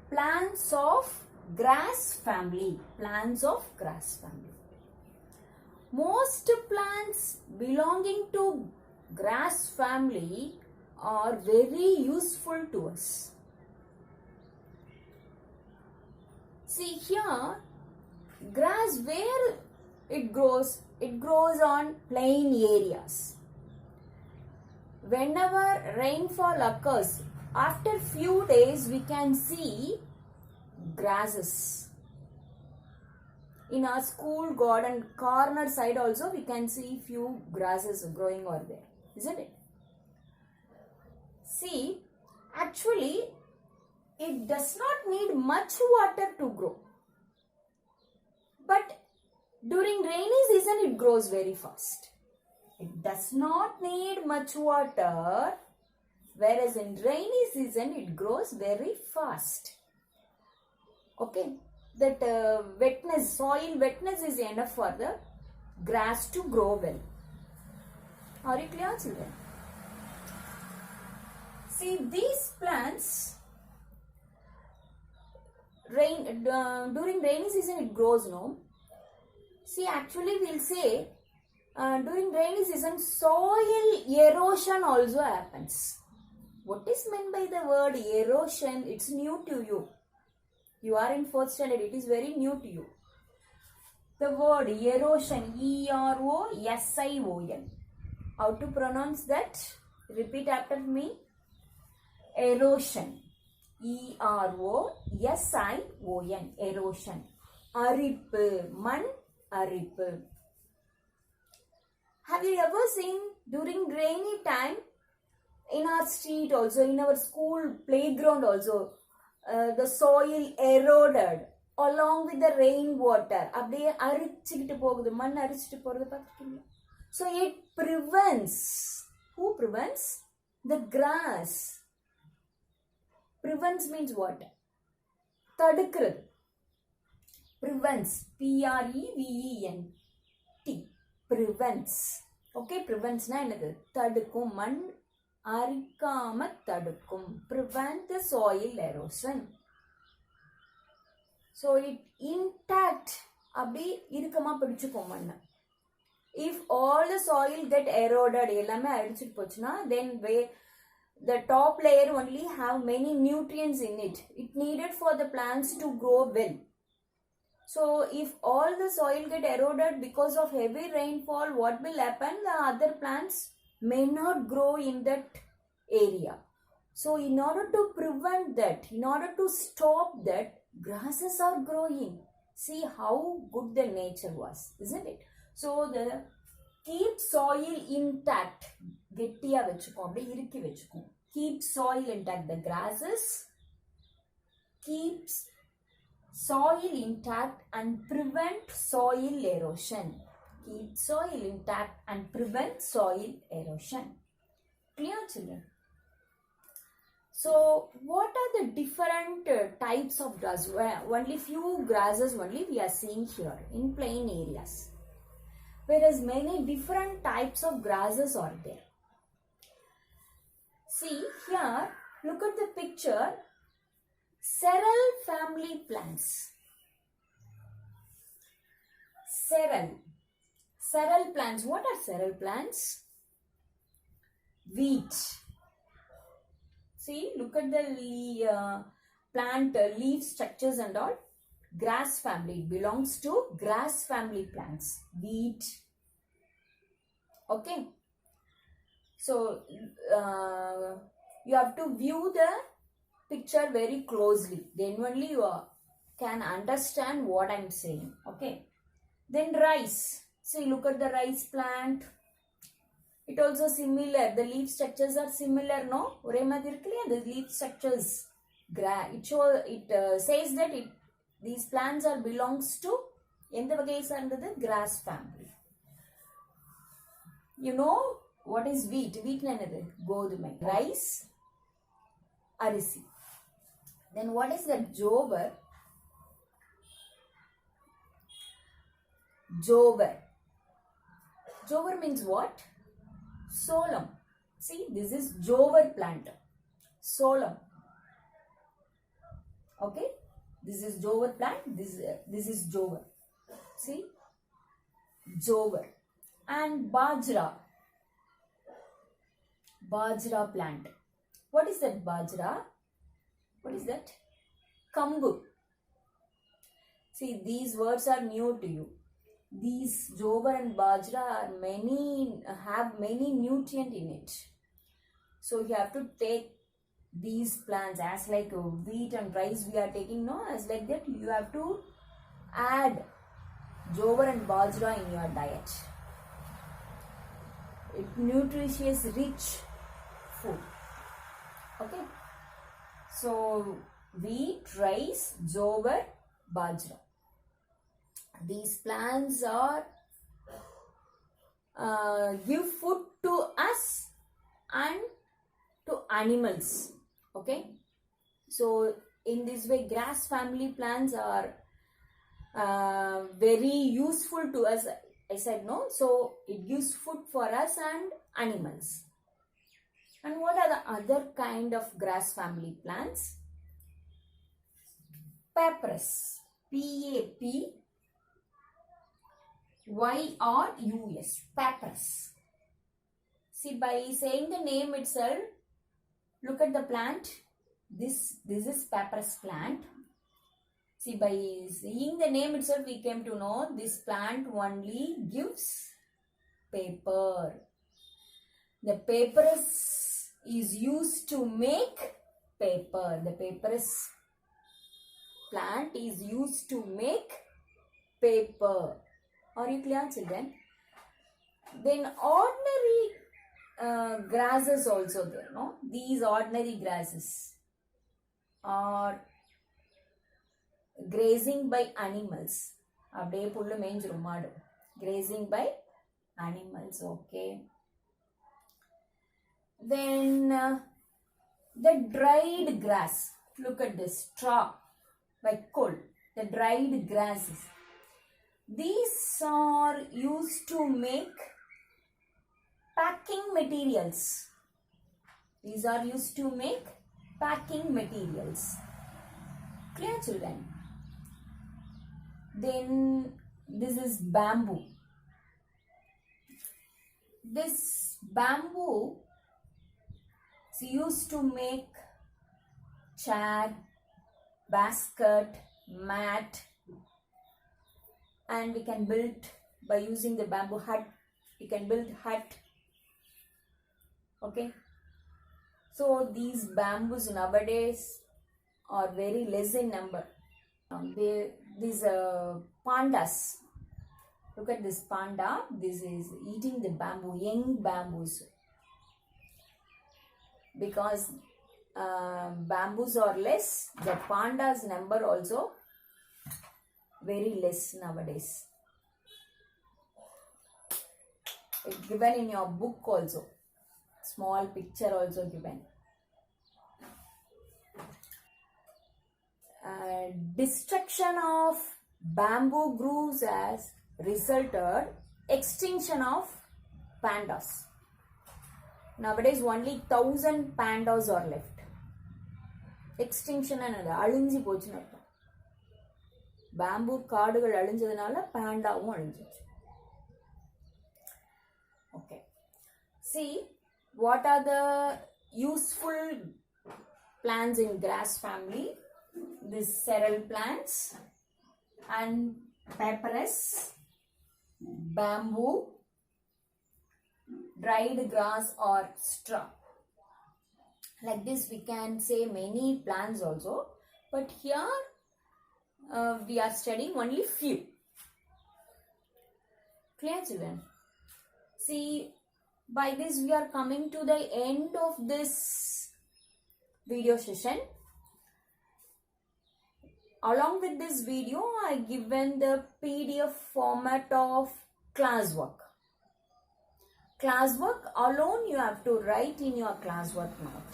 plants of grass family. Plants of grass family. Most plants belonging to grass family are very useful to us. See here, grass where it grows on plain areas. Whenever rainfall occurs, after few days we can see grasses. In our school garden corner side also we can see few grasses growing over there, isn't it? See, actually it does not need much water to grow. But during rainy season it grows very fast. It does not need much water, whereas in rainy season it grows very fast. Okay, that wetness, soil wetness is enough for the grass to grow well. Are you clear, children? See, these plants, during rainy season it grows, no? See, actually we'll say during rainy season soil erosion also happens. What is meant by the word erosion? It's new to you. You are in 4th standard, it is very new to you. The word erosion, E-R-O-S-I-O-N. How to pronounce that? Repeat after me. Erosion. E-R-O-S-I-O-N. Erosion. Arippu. Man arippu. Have you ever seen during rainy time in our street also, in our school playground also, the soil eroded along with the rainwater. அப்படியே அரிச்சிட்டு போகுது, மண் அரிச்சிட்டு போறது பார்த்துருக்கீங்களா? So it prevents. Who prevents? The grass. Prevents means what? தடுக்கிறது. Prevents. P-R-E-V-E-N-T. Prevents. Okay, prevents na என்னது? தடுக்கும், மண் அரிக்காம தடுக்கும். Prevent the soil erosion. So it intact அப்படி இறுக்கமா பிடிச்சுக்கும் மண்ணை. If all the soil get eroded, எல்லாமே அடிச்சிட்டு போச்சுன்னா, then the top layer only have many nutrients in it. It needed for the plants to grow well. So if all the soil get eroded because of heavy rainfall, what will happen? The other plants may not grow in that area. So in order to prevent that, in order to stop that, grasses are growing. See how good the nature was, isn't it? So the keep soil intact. கெட்டியா வெச்சுக்கும், அப்படியே இறுக்கி வெச்சுக்கும். Keep soil intact. The grasses keeps soil intact and prevent soil erosion. Keep soil intact and prevent soil erosion. Clear, children? So what are the different types of grass? Well, only few grasses only we are seeing here in plain areas, whereas many different types of grasses are there. See here, look at the picture. Sorrel family plants. Sorrel plants. What are sorrel plants? Wheat. See, look at the plant leaf structures and all. Grass family. It belongs to grass family plants. Wheat. Okay. So, you have to view the picture very closely. Then only you can understand what I am saying. Okay. Then rice. See, look at the rice plant. It also similar. The leaf structures are similar, no? ஒரே மாதிரி இருக்குல்லையா the leaf structures. It says that these plants are belongs to எந்த வகையை சார்ந்தது? Grass family. You know what is wheat? Wheat என்னது? கோதுமை. Rice, அரிசி. Then what is the jowar? Jowar means what? Solam. See, this is jowar plant. Solam. Okay, this is jowar plant. This is jowar. See, jowar. And bajra plant. What is that bajra? What is that? Kambu. See, these words are new to you. These jowar and bajra have many nutrient in it. So you have to take these plants as like wheat and rice we are taking, no, as like that you have to add jowar and bajra in your diet. It's nutritious, rich food. Okay. So wheat, rice, jowar, bajra. These plants are give food to us and to animals. Okay. So in this way, grass family plants are very useful to us. I said no. So it gives food for us and animals. And what are the other kind of grass family plants? Papyrus. Papyrus. Papyrus. See, by saying the name itself, look at the plant. This is papyrus plant. See, by seeing the name itself, we came to know this plant only gives paper. The papyrus is used to make paper. The papyrus plant is used to make paper. Are you clear, children? Then ordinary grasses also there, no? These ordinary grasses are grazing by animals. Grazing by animals, okay. Then the dried grass. Look at this, straw by coal. The dried grasses. These are used to make packing materials. These are used to make packing materials. Clear, children? Then this is bamboo. This bamboo is used to make chair, basket, mat, and we can build by using the bamboo hut. We can build hut. Okay. So these bamboos nowadays are very less in number. These pandas. Look at this panda. This is eating the bamboo, young bamboos. Because bamboos are less, the pandas number also very less nowadays. It's given in your book also. Small picture also given. Destruction of bamboo groves has resulted extinction of pandas. Nowadays only 1,000 pandas are left. Extinction and அழிஞ்சி போச்சுன்னு அர்த்தம். Bamboo காடுகள் அழிஞ்சதுனால பாண்டாவும் அழிஞ்சிச்சு. Okay. See, what are the useful plants in grass family? This several plants and papyrus, bamboo, dried grass or straw. Like this we can say many plants also, but here we are studying only few. Clear, children? See, by this we are coming to the end of this video session. Along with this video, I given the PDF format of classwork. Classwork alone you have to write in your classwork note.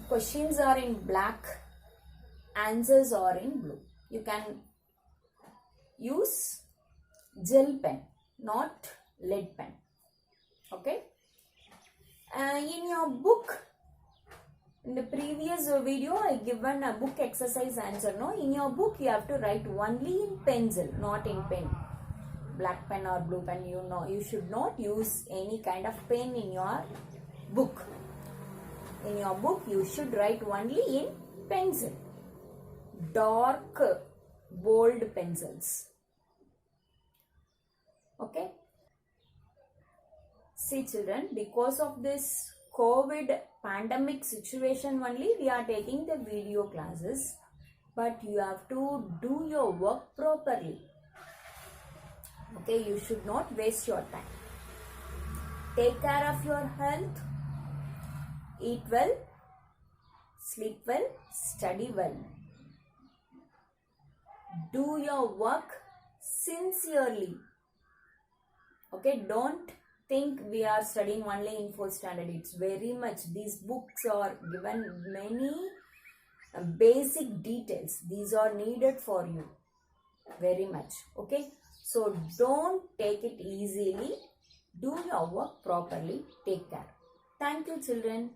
Questions are in black, answers are in blue. You can use gel pen, not lead pen. Okay? In your book, In the previous video, I given a book exercise answer. No, in your book you have to write only in pencil, not in pen. Black pen or blue pen, you know, you should not use any kind of pen in your book. In your book, you should write only in pencil. Dark, bold pencils. Okay. See children, because of this COVID pandemic situation only, we are taking the video classes. But you have to do your work properly. Okay, you should not waste your time. Take care of your health. Eat well. Sleep well. Study well. Do your work sincerely. Okay, don't think we are studying only in 4th standard. It's very much, these books are given many basic details. These are needed for you very much. Okay, so don't take it easily. Do your work properly. Take care. Thank you children.